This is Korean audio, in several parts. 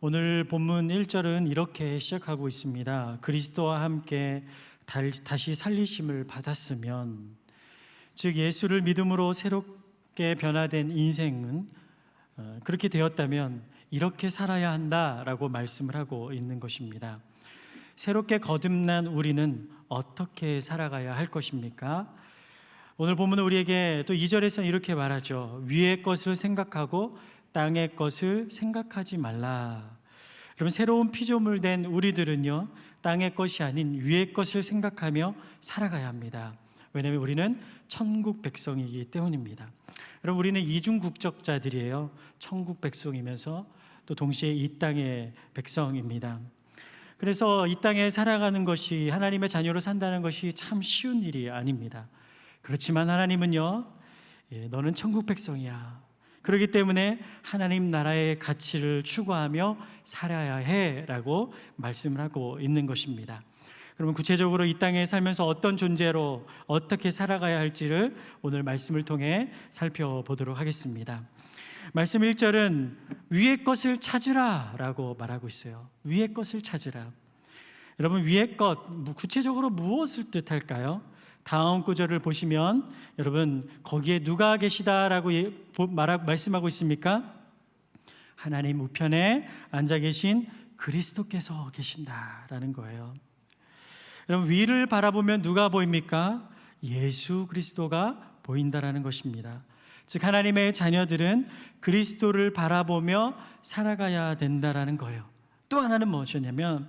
오늘 본문 1절은 이렇게 시작하고 있습니다. 그리스도와 함께 다시 살리심을 받았으면, 즉 예수를 믿음으로 새롭게 변화된 인생은 그렇게 되었다면 이렇게 살아야 한다라고 말씀을 하고 있는 것입니다. 새롭게 거듭난 우리는 어떻게 살아가야 할 것입니까? 오늘 본문은 우리에게 또 2절에서 이렇게 말하죠. 위의 것을 생각하고 땅의 것을 생각하지 말라. 여러분, 새로운 피조물 된 우리들은요, 땅의 것이 아닌 위의 것을 생각하며 살아가야 합니다. 왜냐하면 우리는 천국 백성이기 때문입니다. 여러분, 우리는 이중 국적자들이에요. 천국 백성이면서 또 동시에 이 땅의 백성입니다. 그래서 이 땅에 살아가는 것이, 하나님의 자녀로 산다는 것이 참 쉬운 일이 아닙니다. 그렇지만 하나님은요, 너는 천국 백성이야. 그렇기 때문에 하나님 나라의 가치를 추구하며 살아야 해라고 말씀을 하고 있는 것입니다. 그러면 구체적으로 이 땅에 살면서 어떤 존재로 어떻게 살아가야 할지를 오늘 말씀을 통해 살펴보도록 하겠습니다. 말씀 1절은 위의 것을 찾으라 라고 말하고 있어요. 위의 것을 찾으라. 여러분, 위의 것, 구체적으로 무엇을 뜻할까요? 다음 구절을 보시면 여러분, 거기에 누가 계시다라고 말씀하고 있습니까? 하나님 우편에 앉아 계신 그리스도께서 계신다라는 거예요. 여러분, 위를 바라보면 누가 보입니까? 예수 그리스도가 보인다라는 것입니다. 즉, 하나님의 자녀들은 그리스도를 바라보며 살아가야 된다라는 거예요. 또 하나는 무엇이냐면,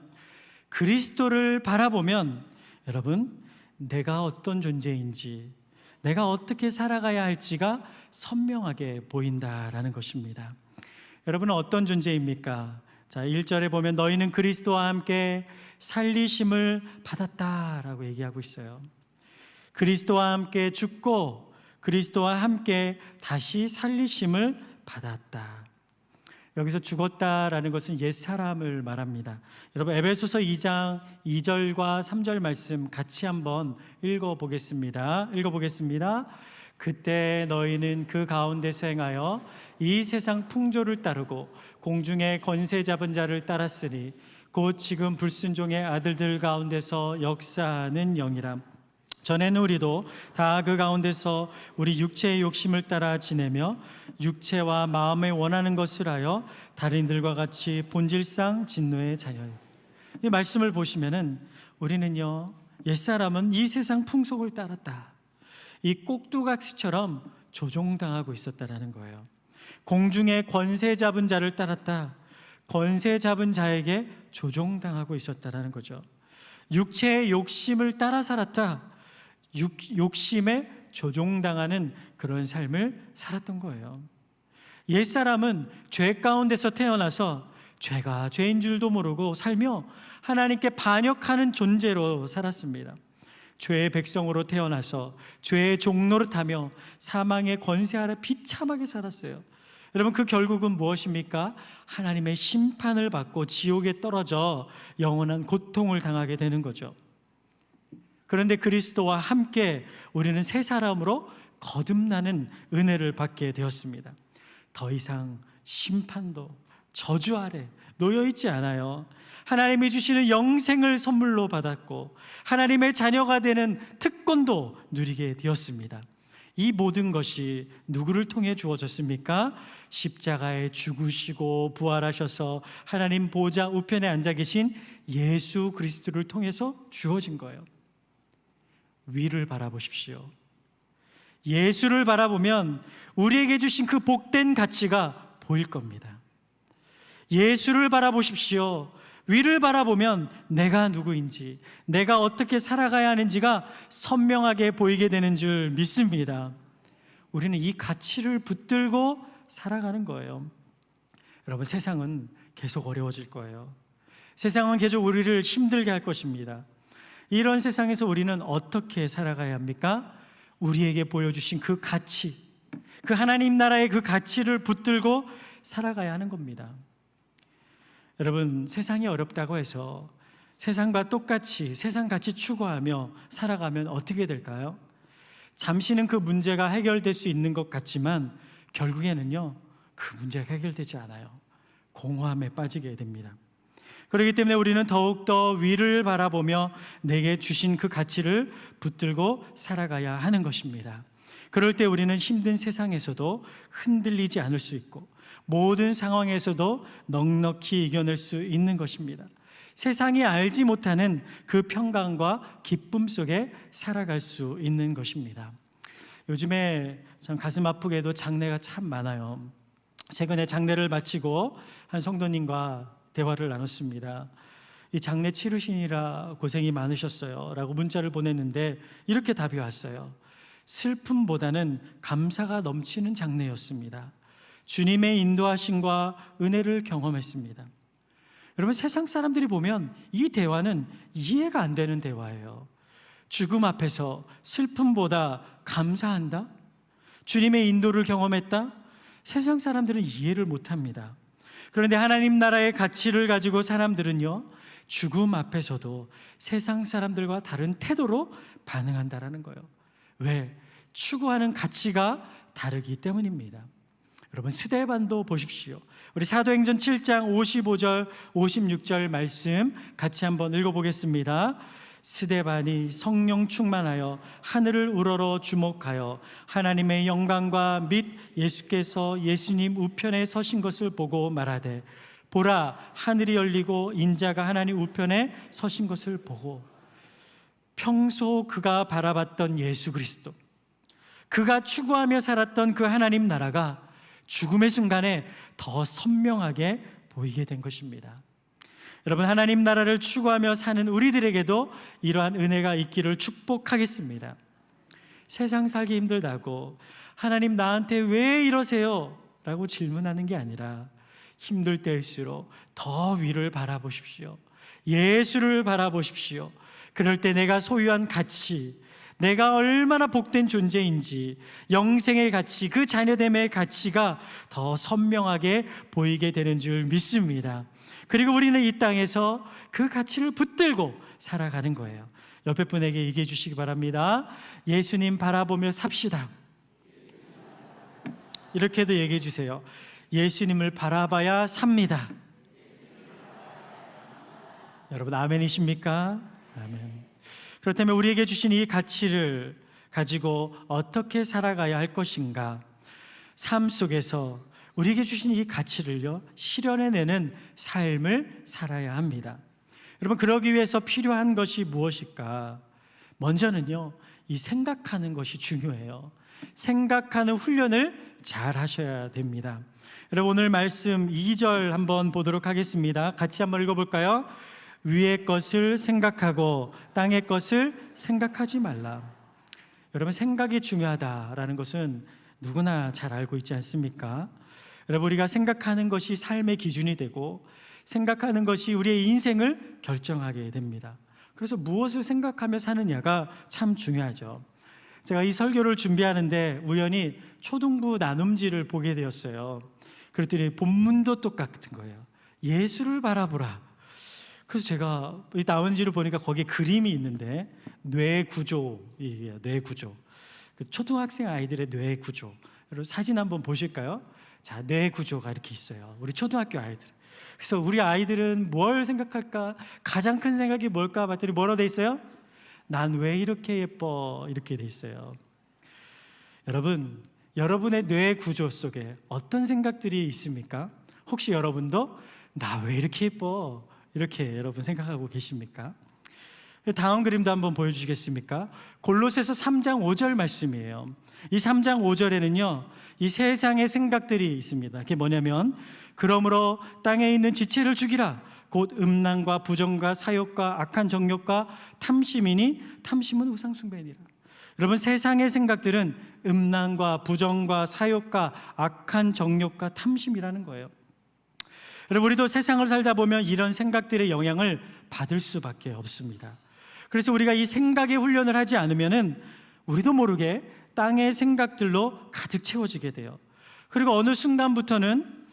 그리스도를 바라보면 여러분, 내가 어떤 존재인지, 내가 어떻게 살아가야 할지가 선명하게 보인다라는 것입니다. 여러분은 어떤 존재입니까? 자, 1절에 보면 너희는 그리스도와 함께 살리심을 받았다라고 얘기하고 있어요. 그리스도와 함께 죽고 그리스도와 함께 다시 살리심을 받았다. 여기서 죽었다라는 것은 옛사람을 말합니다. 여러분, 에베소서 2장 2절과 3절 말씀 같이 한번 읽어보겠습니다. 그때 너희는 그 가운데서 행하여 이 세상 풍조를 따르고 공중의 권세 잡은 자를 따랐으니 곧 지금 불순종의 아들들 가운데서 역사하는 영이라. 전에는 우리도 다 그 가운데서 우리 육체의 욕심을 따라 지내며 육체와 마음에 원하는 것을 하여 다른들과 같이 본질상 진노의 자녀입니다. 이 말씀을 보시면은 우리는요, 옛사람은 이 세상 풍속을 따랐다. 이 꼭두각시처럼 조종당하고 있었다라는 거예요. 공중의 권세 잡은 자를 따랐다. 권세 잡은 자에게 조종당하고 있었다라는 거죠. 육체의 욕심을 따라 살았다. 욕심에 조종당하는 그런 삶을 살았던 거예요. 옛사람은 죄 가운데서 태어나서 죄가 죄인 줄도 모르고 살며 하나님께 반역하는 존재로 살았습니다. 죄의 백성으로 태어나서 죄의 종노릇하며 사망의 권세 아래 비참하게 살았어요. 여러분, 그 결국은 무엇입니까? 하나님의 심판을 받고 지옥에 떨어져 영원한 고통을 당하게 되는 거죠. 그런데 그리스도와 함께 우리는 새 사람으로 거듭나는 은혜를 받게 되었습니다. 더 이상 심판도 저주 아래 놓여있지 않아요. 하나님이 주시는 영생을 선물로 받았고 하나님의 자녀가 되는 특권도 누리게 되었습니다. 이 모든 것이 누구를 통해 주어졌습니까? 십자가에 죽으시고 부활하셔서 하나님 보좌 우편에 앉아 계신 예수 그리스도를 통해서 주어진 거예요. 위를 바라보십시오. 예수를 바라보면 우리에게 주신 그 복된 가치가 보일 겁니다. 예수를 바라보십시오. 위를 바라보면 내가 누구인지, 내가 어떻게 살아가야 하는지가 선명하게 보이게 되는 줄 믿습니다. 우리는 이 가치를 붙들고 살아가는 거예요. 여러분, 세상은 계속 어려워질 거예요. 세상은 계속 우리를 힘들게 할 것입니다. 이런 세상에서 우리는 어떻게 살아가야 합니까? 우리에게 보여주신 그 가치, 그 하나님 나라의 그 가치를 붙들고 살아가야 하는 겁니다. 여러분, 세상이 어렵다고 해서 세상과 똑같이 세상 가치 추구하며 살아가면 어떻게 될까요? 잠시는 그 문제가 해결될 수 있는 것 같지만 결국에는요, 그 문제가 해결되지 않아요. 공허함에 빠지게 됩니다. 그렇기 때문에 우리는 더욱더 위를 바라보며 내게 주신 그 가치를 붙들고 살아가야 하는 것입니다. 그럴 때 우리는 힘든 세상에서도 흔들리지 않을 수 있고 모든 상황에서도 넉넉히 이겨낼 수 있는 것입니다. 세상이 알지 못하는 그 평강과 기쁨 속에 살아갈 수 있는 것입니다. 요즘에 참 가슴 아프게도 장례가 참 많아요. 최근에 장례를 마치고 한 성도님과 대화를 나눴습니다. 이 장례 치르시느라 고생이 많으셨어요 라고 문자를 보냈는데 이렇게 답이 왔어요. 슬픔보다는 감사가 넘치는 장례였습니다. 주님의 인도하심과 은혜를 경험했습니다. 여러분, 세상 사람들이 보면 이 대화는 이해가 안 되는 대화예요. 죽음 앞에서 슬픔보다 감사한다? 주님의 인도를 경험했다? 세상 사람들은 이해를 못합니다. 그런데 하나님 나라의 가치를 가지고 사람들은요, 죽음 앞에서도 세상 사람들과 다른 태도로 반응한다라는 거예요. 왜? 추구하는 가치가 다르기 때문입니다. 여러분, 스데반도 보십시오. 우리 사도행전 7장 55절 56절 말씀 같이 한번 읽어보겠습니다. 스데반이 성령 충만하여 하늘을 우러러 주목하여 하나님의 영광과 및 예수께서 예수님 우편에 서신 것을 보고 말하되, 보라, 하늘이 열리고 인자가 하나님 우편에 서신 것을 보고. 평소 그가 바라봤던 예수 그리스도, 그가 추구하며 살았던 그 하나님 나라가 죽음의 순간에 더 선명하게 보이게 된 것입니다. 여러분, 하나님 나라를 추구하며 사는 우리들에게도 이러한 은혜가 있기를 축복하겠습니다. 세상 살기 힘들다고 하나님 나한테 왜 이러세요? 라고 질문하는 게 아니라 힘들 때일수록 더 위를 바라보십시오. 예수를 바라보십시오. 그럴 때 내가 소유한 가치, 내가 얼마나 복된 존재인지, 영생의 가치, 그 자녀됨의 가치가 더 선명하게 보이게 되는 줄 믿습니다. 그리고 우리는 이 땅에서 그 가치를 붙들고 살아가는 거예요. 옆에 분에게 얘기해 주시기 바랍니다. 예수님 바라보며 삽시다. 이렇게도 얘기해 주세요. 예수님을 바라봐야 삽니다. 여러분, 아멘이십니까? 아멘. 그렇다면 우리에게 주신 이 가치를 가지고 어떻게 살아가야 할 것인가? 삶 속에서 우리에게 주신 이 가치를요, 실현해내는 삶을 살아야 합니다. 여러분, 그러기 위해서 필요한 것이 무엇일까? 먼저는요, 이 생각하는 것이 중요해요. 생각하는 훈련을 잘 하셔야 됩니다. 여러분, 오늘 말씀 2절 한번 보도록 하겠습니다. 같이 한번 읽어볼까요? 위의 것을 생각하고 땅의 것을 생각하지 말라. 여러분, 생각이 중요하다라는 것은 누구나 잘 알고 있지 않습니까? 여러분, 우리가 생각하는 것이 삶의 기준이 되고 생각하는 것이 우리의 인생을 결정하게 됩니다. 그래서 무엇을 생각하며 사느냐가 참 중요하죠. 제가 이 설교를 준비하는데 우연히 초등부 나눔지를 보게 되었어요. 그랬더니 본문도 똑같은 거예요. 예수를 바라보라. 그래서 제가 이 나온지를 보니까 거기에 그림이 있는데 뇌구조이에요. 뇌구조. 그 초등학생 아이들의 뇌구조. 여러분, 사진 한번 보실까요? 자, 뇌구조가 이렇게 있어요. 우리 초등학교 아이들. 그래서 우리 아이들은 뭘 생각할까? 가장 큰 생각이 뭘까 봤더니 뭐라고 돼 있어요? 난 왜 이렇게 예뻐? 이렇게 돼 있어요. 여러분, 여러분의 뇌구조 속에 어떤 생각들이 있습니까? 혹시 여러분도 나 왜 이렇게 예뻐? 이렇게 여러분 생각하고 계십니까? 다음 그림도 한번 보여주시겠습니까? 골로새서 3장 5절 말씀이에요. 이 3장 5절에는요, 이 세상의 생각들이 있습니다. 그게 뭐냐면, 그러므로 땅에 있는 지체를 죽이라. 곧 음란과 부정과 사욕과 악한 정욕과 탐심이니 탐심은 우상숭배니라. 여러분, 세상의 생각들은 음란과 부정과 사욕과 악한 정욕과 탐심이라는 거예요. 여러분, 우리도 세상을 살다 보면 이런 생각들의 영향을 받을 수밖에 없습니다. 그래서 우리가 이 생각의 훈련을 하지 않으면은 우리도 모르게 땅의 생각들로 가득 채워지게 돼요. 그리고 어느 순간부터는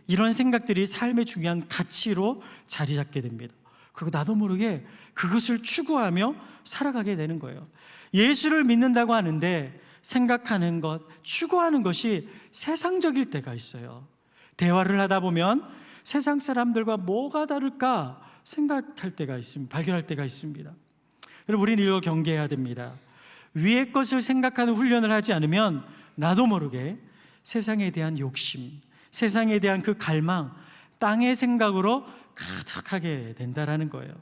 이런 생각들이 삶의 중요한 가치로 자리 잡게 됩니다. 그리고 나도 모르게 그것을 추구하며 살아가게 되는 거예요. 예수를 믿는다고 하는데 생각하는 것, 추구하는 것이 세상적일 때가 있어요. 대화를 하다 보면 세상 사람들과 뭐가 다를까 생각할 때가 있습니다. 발견할 때가 있습니다. 여러분, 우리는 이거 경계해야 됩니다. 위의 것을 생각하는 훈련을 하지 않으면 나도 모르게 세상에 대한 욕심, 세상에 대한 그 갈망, 땅의 생각으로 가득하게 된다라는 거예요.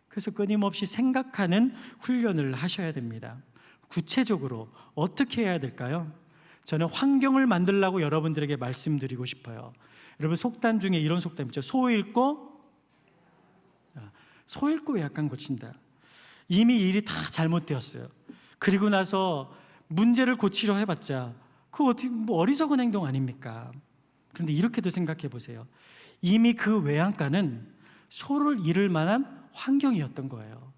그래서 끊임없이 생각하는 훈련을 하셔야 됩니다. 구체적으로 어떻게 해야 될까요? 저는 환경을 만들라고 여러분들에게 말씀드리고 싶어요. 여러분, 속담 중에 이런 속담 있죠. 소 읽고 약간 고친다. 이미 일이 다 잘못되었어요. 그리고 나서 문제를 고치려 해봤자 그거 어떻게 어리석은 행동 아닙니까? 그런데 이렇게도 생각해 보세요. 이미 그 외양간은 소를 잃을 만한 환경이었던 거예요.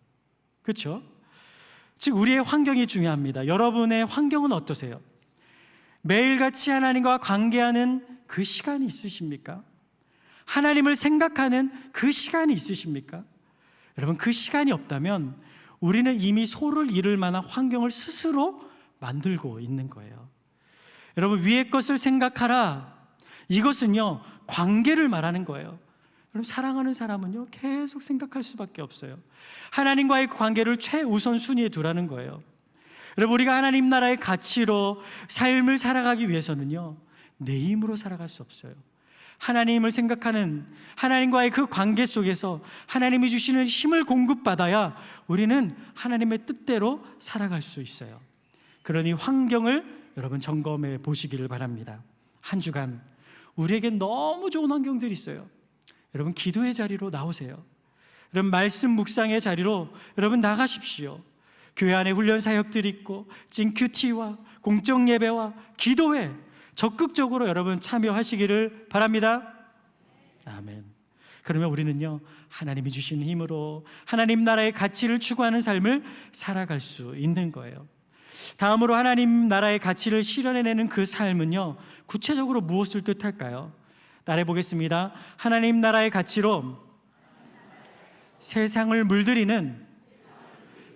그렇죠? 즉 우리의 환경이 중요합니다. 여러분의 환경은 어떠세요? 매일같이 하나님과 관계하는 그 시간이 있으십니까? 하나님을 생각하는 그 시간이 있으십니까? 여러분, 그 시간이 없다면 우리는 이미 소를 잃을 만한 환경을 스스로 만들고 있는 거예요. 여러분, 위의 것을 생각하라. 이것은요, 관계를 말하는 거예요. 여러분, 사랑하는 사람은요, 계속 생각할 수밖에 없어요. 하나님과의 관계를 최우선 순위에 두라는 거예요. 여러분, 우리가 하나님 나라의 가치로 삶을 살아가기 위해서는요, 내 힘으로 살아갈 수 없어요. 하나님을 생각하는 하나님과의 그 관계 속에서 하나님이 주시는 힘을 공급받아야 우리는 하나님의 뜻대로 살아갈 수 있어요. 그러니 환경을 여러분 점검해 보시기를 바랍니다. 한 주간 우리에게 너무 좋은 환경들이 있어요. 여러분, 기도의 자리로 나오세요. 여러분, 말씀 묵상의 자리로 여러분 나가십시오. 교회 안에 훈련 사역들이 있고 찐큐티와 공적 예배와 기도회 적극적으로 여러분 참여하시기를 바랍니다. 아멘. 그러면 우리는요, 하나님이 주시는 힘으로 하나님 나라의 가치를 추구하는 삶을 살아갈 수 있는 거예요. 다음으로 하나님 나라의 가치를 실현해내는 그 삶은요, 구체적으로 무엇을 뜻할까요? 따라해 보겠습니다. 하나님 나라의 가치로 세상을 물들이는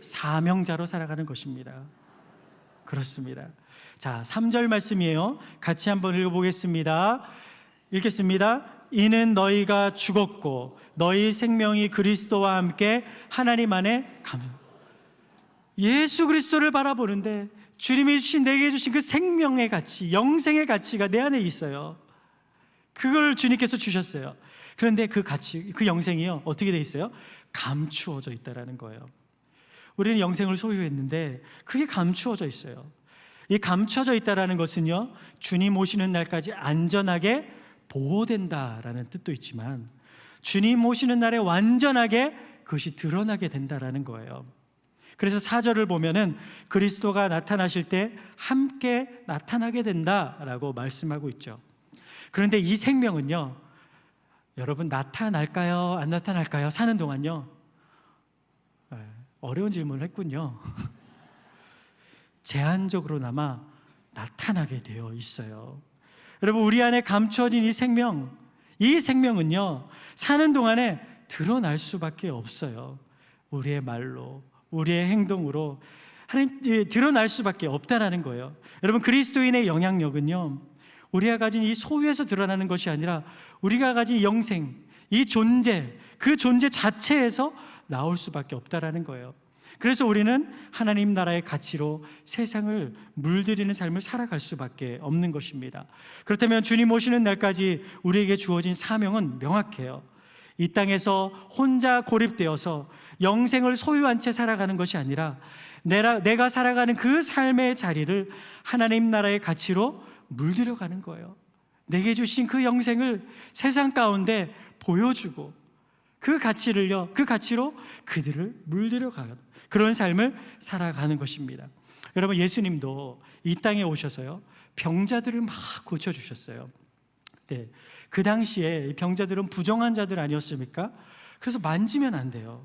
사명자로 살아가는 것입니다. 그렇습니다. 자, 3절 말씀이에요. 같이 한번 읽어보겠습니다. 읽겠습니다. 이는 너희가 죽었고 너희 생명이 그리스도와 함께 하나님 안에 가면. 예수 그리스도를 바라보는데 주님이 주신 내게 주신 그 생명의 가치, 영생의 가치가 내 안에 있어요. 그걸 주님께서 주셨어요. 그런데 그 가치, 그 영생이요, 어떻게 돼 있어요? 감추어져 있다라는 거예요. 우리는 영생을 소유했는데 그게 감추어져 있어요. 이 감춰져 있다라는 것은요, 주님 오시는 날까지 안전하게 보호된다라는 뜻도 있지만 주님 오시는 날에 완전하게 그것이 드러나게 된다라는 거예요. 그래서 4절을 보면은 그리스도가 나타나실 때 함께 나타나게 된다라고 말씀하고 있죠. 그런데 이 생명은요, 여러분 나타날까요? 안 나타날까요? 사는 동안요. 어려운 질문을 했군요. 제한적으로나마 나타나게 되어 있어요. 여러분, 우리 안에 감추어진 이 생명은요, 사는 동안에 드러날 수밖에 없어요. 우리의 말로, 우리의 행동으로 하나님 드러날 수밖에 없다라는 거예요. 여러분, 그리스도인의 영향력은요, 우리가 가진 이 소유에서 드러나는 것이 아니라 우리가 가진 영생, 이 존재, 그 존재 자체에서 나올 수밖에 없다라는 거예요. 그래서 우리는 하나님 나라의 가치로 세상을 물들이는 삶을 살아갈 수밖에 없는 것입니다. 그렇다면 주님 오시는 날까지 우리에게 주어진 사명은 명확해요. 이 땅에서 혼자 고립되어서 영생을 소유한 채 살아가는 것이 아니라 내가 살아가는 그 삶의 자리를 하나님 나라의 가치로 물들여가는 거예요. 내게 주신 그 영생을 세상 가운데 보여주고 그 가치로 그들을 물들여가는 그런 삶을 살아가는 것입니다. 여러분, 예수님도 이 땅에 오셔서요, 병자들을 막 고쳐주셨어요. 네, 그 당시에 병자들은 부정한 자들 아니었습니까? 그래서 만지면 안 돼요.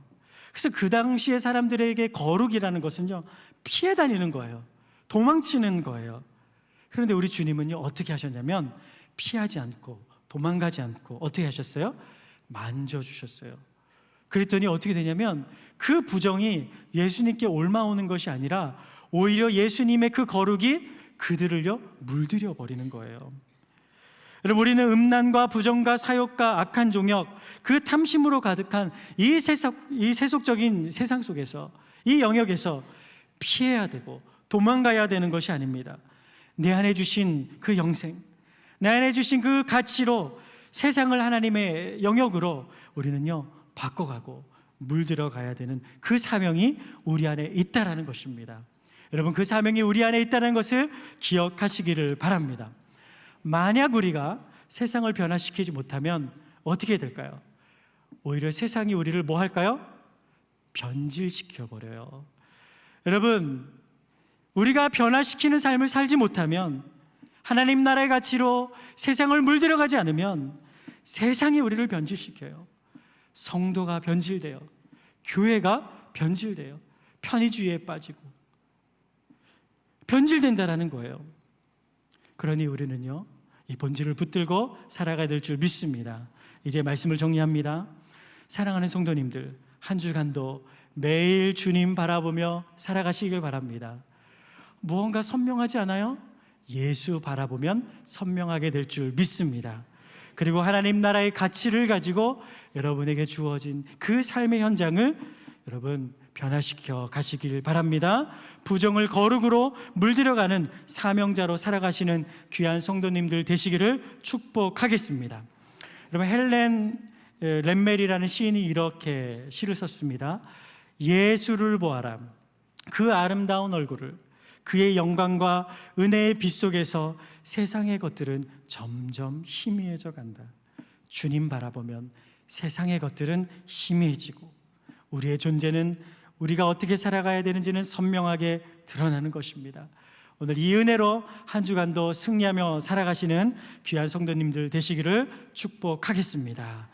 그래서 그 당시에 사람들에게 거룩이라는 것은요, 피해 다니는 거예요. 도망치는 거예요. 그런데 우리 주님은요, 어떻게 하셨냐면 피하지 않고 도망가지 않고 어떻게 하셨어요? 만져주셨어요. 그랬더니 어떻게 되냐면 그 부정이 예수님께 옮아오는 것이 아니라 오히려 예수님의 그 거룩이 그들을요 물들여 버리는 거예요. 여러분, 우리는 음란과 부정과 사욕과 악한 종역, 그 탐심으로 가득한 이 세속적인 세상 속에서, 이 영역에서 피해야 되고 도망가야 되는 것이 아닙니다. 내 안에 주신 그 영생, 내 안에 주신 그 가치로 세상을 하나님의 영역으로 우리는요 바꿔가고 물들어 가야 되는 그 사명이 우리 안에 있다라는 것입니다. 여러분, 그 사명이 우리 안에 있다는 것을 기억하시기를 바랍니다. 만약 우리가 세상을 변화시키지 못하면 어떻게 될까요? 오히려 세상이 우리를 뭐 할까요? 변질시켜 버려요. 여러분, 우리가 변화시키는 삶을 살지 못하면, 하나님 나라의 가치로 세상을 물들여가지 않으면 세상이 우리를 변질시켜요. 성도가 변질돼요. 교회가 변질돼요. 편의주의에 빠지고 변질된다라는 거예요. 그러니 우리는요 이 본질을 붙들고 살아가야 될 줄 믿습니다. 이제 말씀을 정리합니다. 사랑하는 성도님들, 한 주간도 매일 주님 바라보며 살아가시길 바랍니다. 무언가 선명하지 않아요? 예수 바라보면 선명하게 될 줄 믿습니다. 그리고 하나님 나라의 가치를 가지고 여러분에게 주어진 그 삶의 현장을 여러분 변화시켜 가시길 바랍니다. 부정을 거룩으로 물들여가는 사명자로 살아가시는 귀한 성도님들 되시기를 축복하겠습니다. 여러분, 헬렌 렛멜이라는 시인이 이렇게 시를 썼습니다. 예수를 보아라. 그 아름다운 얼굴을, 그의 영광과 은혜의 빛 속에서 세상의 것들은 점점 희미해져 간다. 주님 바라보면 세상의 것들은 희미해지고 우리의 존재는, 우리가 어떻게 살아가야 되는지는 선명하게 드러나는 것입니다. 오늘 이 은혜로 한 주간도 승리하며 살아가시는 귀한 성도님들 되시기를 축복하겠습니다.